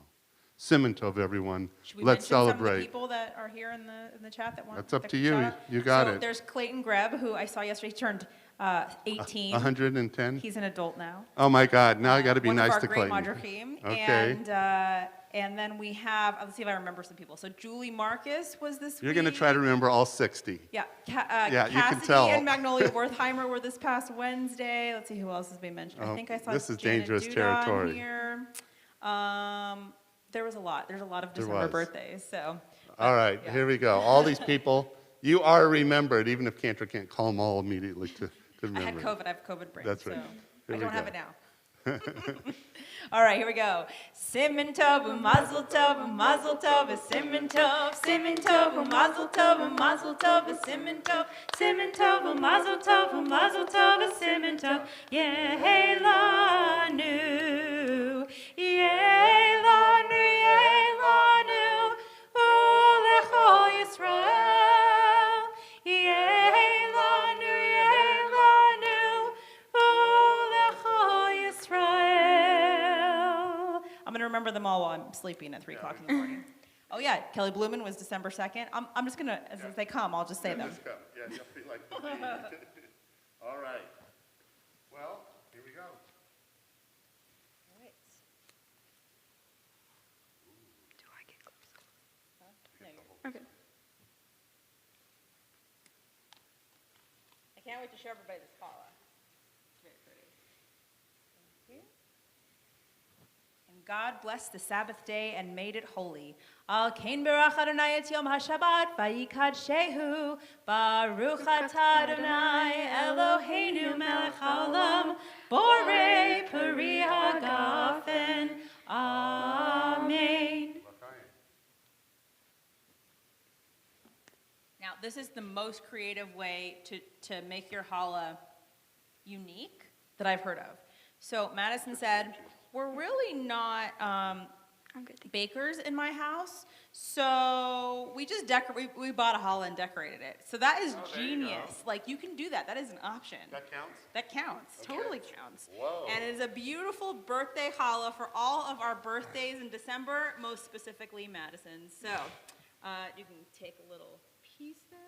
Speaker 1: Simon Tov, everyone.
Speaker 2: Should we
Speaker 1: Let's
Speaker 2: mention some of
Speaker 1: celebrate.
Speaker 2: the people that are here in the chat that want
Speaker 1: That's up
Speaker 2: that
Speaker 1: to
Speaker 2: can
Speaker 1: you.
Speaker 2: shout out?
Speaker 1: You got
Speaker 2: so
Speaker 1: it.
Speaker 2: There's Clayton Greb, who I saw yesterday. He turned 18.
Speaker 1: 110?
Speaker 2: He's an adult now.
Speaker 1: Oh my God, now I got to be
Speaker 2: One
Speaker 1: nice
Speaker 2: of
Speaker 1: to
Speaker 2: our great
Speaker 1: Clayton.
Speaker 2: Madrachim.
Speaker 1: Okay.
Speaker 2: And then we have, let's see if I remember some people. So Julie Marcus was this
Speaker 1: You're
Speaker 2: week.
Speaker 1: going to try to remember all 60.
Speaker 2: Yeah,
Speaker 1: Yeah, you can
Speaker 2: Cassidy
Speaker 1: tell.
Speaker 2: and Magnolia Wertheimer were this past Wednesday. Let's see who else has been mentioned. I
Speaker 1: Oh,
Speaker 2: think I saw
Speaker 1: this is
Speaker 2: Janet
Speaker 1: dangerous
Speaker 2: Duda
Speaker 1: territory.
Speaker 2: on here. There was a lot. There's a lot of
Speaker 1: There
Speaker 2: December
Speaker 1: was.
Speaker 2: birthdays. So.
Speaker 1: All right,
Speaker 2: yeah.
Speaker 1: here we go. All these people, you are remembered, even if Cantor can't call them all immediately to
Speaker 2: I
Speaker 1: remember.
Speaker 2: had COVID. I have COVID brain.
Speaker 1: That's right.
Speaker 2: So
Speaker 1: Here
Speaker 2: I
Speaker 1: we
Speaker 2: don't have
Speaker 1: go.
Speaker 2: it now. All right, here we go. Simon Tov, Mazel Tov, Mazel Tov, Simon Tov, Simon Tov, Mazel Tov, Mazel Tov, Simon Tov,
Speaker 4: Simon Tov, Mazel Tov, Mazel Tov, Simon Tov, Yehi Lanu, Yehi Lanu, Yehi Lanu, Ulechol Yisrael, Yehi Lanu, Yehi Lanu, Ulechol Yisrael,
Speaker 2: while I'm sleeping at 3 o'clock in the morning. Oh, yeah, Kelly Blumen was December 2nd. I'm just going to, as they come, I'll just say them.
Speaker 1: Just come. Yeah, you'll be like the bee. All right. Well, here we go.
Speaker 3: Do I get close? Okay.
Speaker 2: I can't wait to show everybody this challah. It's very pretty. Thank you. And God blessed the Sabbath day and made it holy. Al kain berach Adonai et yom haShabbat vayikadshehu baruch atah Adonai Eloheinu melech haolam borei peri hagafen. Amen. Now, this is the most creative way to make your challah unique that I've heard of. So Madison said, we're really not
Speaker 3: I'm good.
Speaker 2: bakers in my house, so we just we bought a challah and decorated it. So that is
Speaker 1: there you go.
Speaker 2: genius. Like, you can do that. That is an option.
Speaker 1: That counts?
Speaker 2: That counts.
Speaker 1: Okay.
Speaker 2: Totally counts.
Speaker 1: Whoa.
Speaker 2: And it is a beautiful birthday challah for all of our birthdays in December, most specifically Madison's. So you can take a little piece there.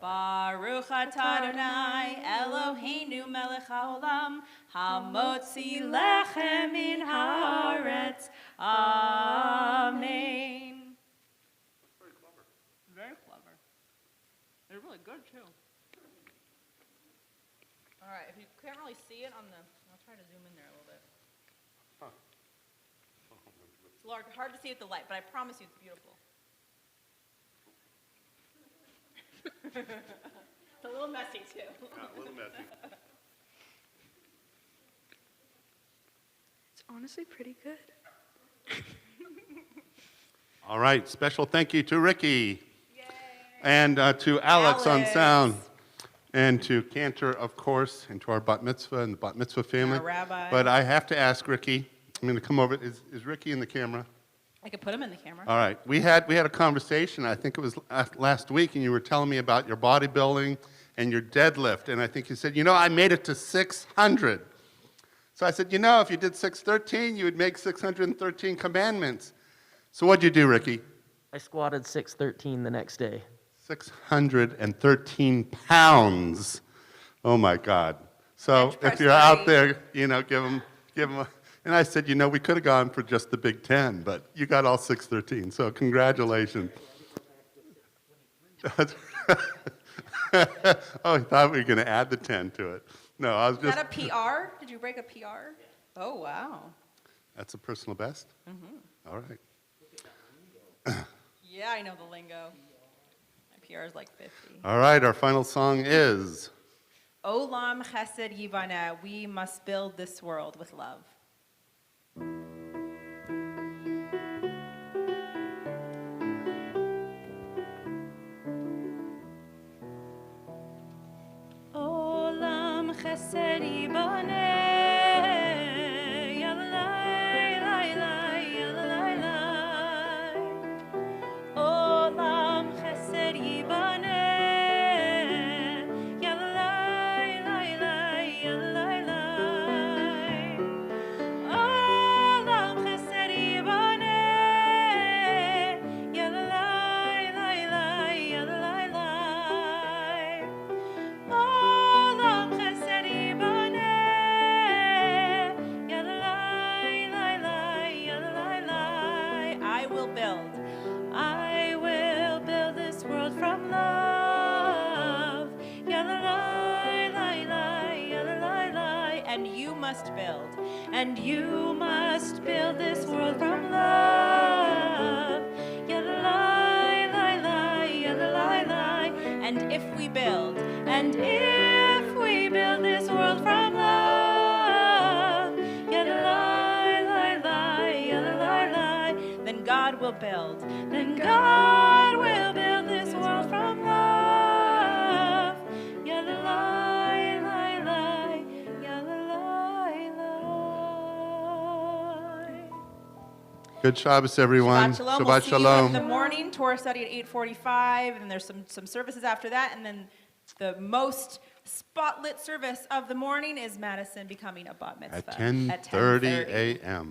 Speaker 2: Baruch atah Adonai Eloheinu melech haolam hamotzi lechem min haaretz. Amen.
Speaker 1: That's very clever.
Speaker 2: Very clever. They're really good too. All right, if you can't really see it on the, I'll try to zoom in there a little bit.
Speaker 1: Huh.
Speaker 2: It's hard to see with the light, but I promise you it's beautiful. It's a little messy too.
Speaker 1: Yeah, a little messy.
Speaker 3: It's honestly pretty good.
Speaker 1: All right, special thank you to Ricky. And to Alex on sound. And to Cantor, of course, and to our bat mitzvah and the bat mitzvah family.
Speaker 2: Our rabbi.
Speaker 1: But I have to ask Ricky, I'm going to come over. Is Ricky in the camera?
Speaker 2: I could put him in the camera.
Speaker 1: All right. We had a conversation, I think it was last week, and you were telling me about your bodybuilding and your deadlift. And I think you said, I made it to 600. So I said, if you did 613, you would make 613 commandments. So what'd you do, Ricky?
Speaker 5: I squatted 613 the next day.
Speaker 1: 613 pounds. Oh, my God. So
Speaker 2: Bench press
Speaker 1: if you're out
Speaker 2: 30.
Speaker 1: there, give them a... And I said, we could have gone for just the Big Ten, but you got all 613, so congratulations. Oh, I thought we were going to add the 10 to it. No, I was
Speaker 2: Is
Speaker 1: just...
Speaker 2: that a PR? Did you break a PR? Oh, wow.
Speaker 1: That's a personal best? Mm-hmm. All right.
Speaker 2: Yeah, I know the lingo. My PR is like 50.
Speaker 1: All right, our final song is...
Speaker 2: Olam chesed yivaneh. We must build this world with love.
Speaker 4: Olam chesed yibaneh, yalai, lai, lai, yalai, lai. Olam chesed yibaneh, yalai, lai, lai, yalai, lai. Olam chesed yibaneh, yalai, lai, lai, yalai, lai. Olam chesed yibaneh, yalai, lai, lai, yalai, lai. I will build this world from love. Yalai, lai, lai, yalai, lai.
Speaker 2: And you must build.
Speaker 4: And you must build this world from love. Yalai, lai, lai, yalai, lai.
Speaker 2: And if we build,
Speaker 4: And if we build this world from love, yadalai, lai, lai, yadalai, lai,
Speaker 2: then God will build.
Speaker 4: then God will build this world from love. Yadalai, lai, lai, yadalai, lai.
Speaker 1: Good Shabbos, everyone.
Speaker 2: Shabbat shalom. We'll
Speaker 1: Shabbat
Speaker 2: see you
Speaker 1: shalom.
Speaker 2: in the morning. Torah study at 8:45, and there's some services after that, and then the most spotlit service of the morning is Madison becoming a bat mitzvah
Speaker 1: At 10:30 a.m.